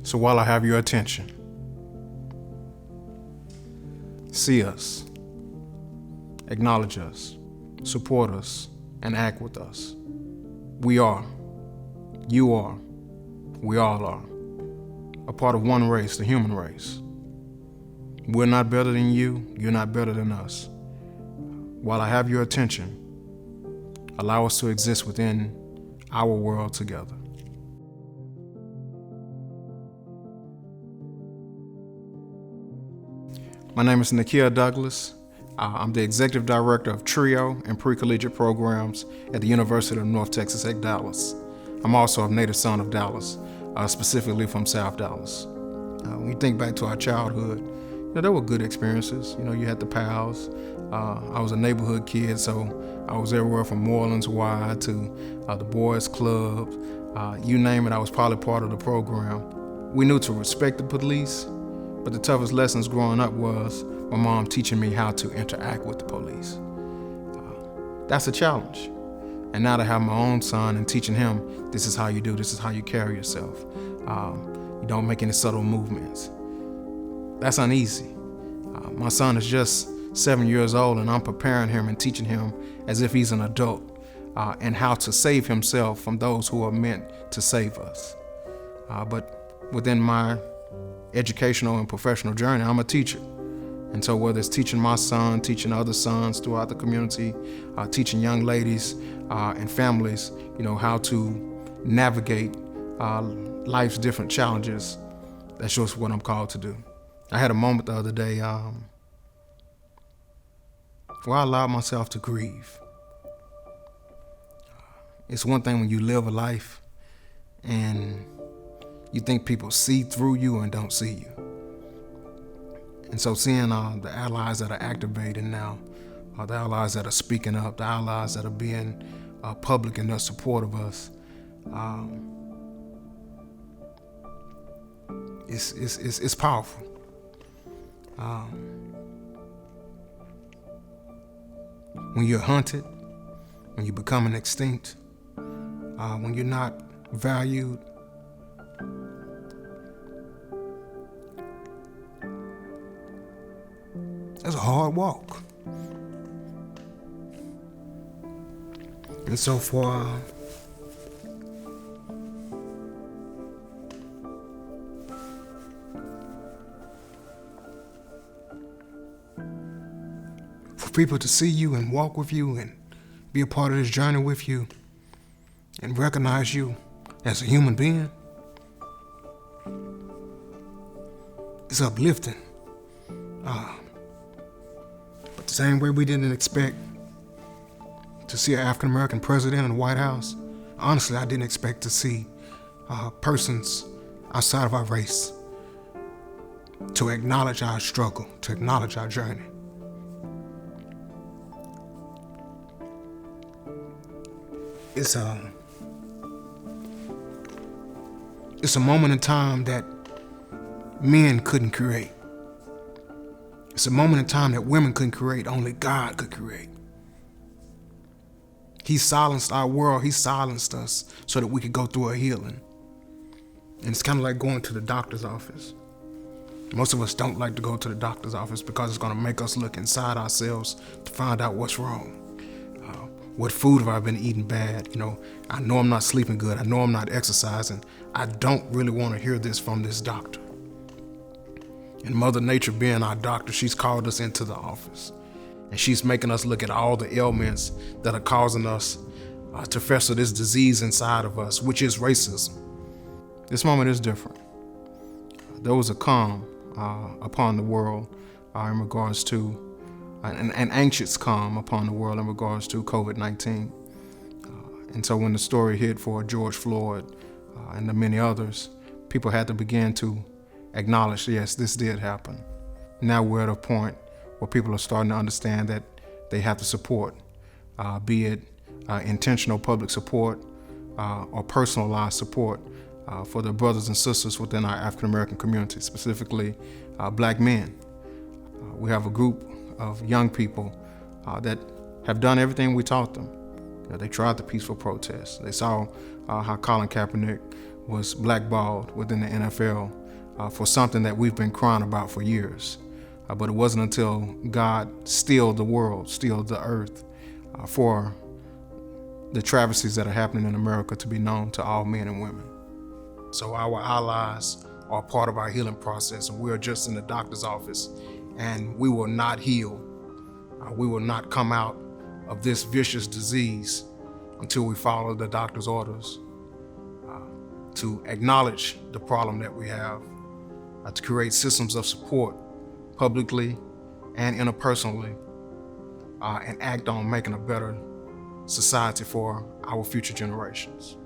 So while I have your attention, see us, acknowledge us, support us, and act with us. We are, you are, we all are a part of one race, the human race. We're not better than you, you're not better than us. While I have your attention, allow us to exist within our world together. My name is Nakia Douglas. I'm the Executive Director of TRIO and Pre-Collegiate Programs at the University of North Texas at Dallas. I'm also a native son of Dallas, specifically from South Dallas. When you think back to our childhood, there were good experiences. You had the pals. I was a neighborhood kid, so I was everywhere from Morelands Y to the boys' club. You name it, I was probably part of the program. We knew to respect the police, but the toughest lessons growing up was my mom teaching me how to interact with the police. That's a challenge. And now to have my own son and teaching him, this is how you do, this is how you carry yourself. You don't make any subtle movements. That's uneasy. My son is just 7 years old, and I'm preparing him and teaching him as if he's an adult and how to save himself from those who are meant to save us. But within my educational and professional journey, I'm a teacher. And so whether it's teaching my son, teaching other sons throughout the community, teaching young ladies and families, how to navigate life's different challenges, that's just what I'm called to do. I had a moment the other day where I allowed myself to grieve. It's one thing when you live a life and you think people see through you and don't see you. And so seeing the allies that are activating now, the allies that are speaking up, the allies that are being public in their support of us, it's powerful. When you're hunted, when you're becoming extinct, when you're not valued, that's a hard walk. And so for people to see you and walk with you and be a part of this journey with you and recognize you as a human being, it's uplifting. But the same way we didn't expect to see an African American president in the White House, honestly, I didn't expect to see persons outside of our race to acknowledge our struggle, to acknowledge our journey. It's a moment in time that men couldn't create. It's a moment in time that women couldn't create, only God could create. He silenced our world, he silenced us so that we could go through a healing. And it's kind of like going to the doctor's office. Most of us don't like to go to the doctor's office because it's gonna make us look inside ourselves to find out what's wrong. What food have I been eating bad? I know I'm not sleeping good. I know I'm not exercising. I don't really want to hear this from this doctor. And Mother Nature being our doctor, she's called us into the office. And she's making us look at all the ailments that are causing us to fester this disease inside of us, which is racism. This moment is different. There was a calm upon the world in regards to an anxious calm upon the world in regards to COVID-19. And so when the story hit for George Floyd and the many others, people had to begin to acknowledge, yes, this did happen. Now we're at a point where people are starting to understand that they have to support, be it intentional public support or personalized support for their brothers and sisters within our African American community, specifically Black men. We have a group of young people that have done everything we taught them. They tried the peaceful protests. They saw how Colin Kaepernick was blackballed within the NFL for something that we've been crying about for years. But it wasn't until God stilled the world, stilled the earth for the travesties that are happening in America to be known to all men and women. So our allies are part of our healing process, and we're just in the doctor's office, and we will not heal. We will not come out of this vicious disease until we follow the doctor's orders to acknowledge the problem that we have, to create systems of support publicly and interpersonally, and act on making a better society for our future generations.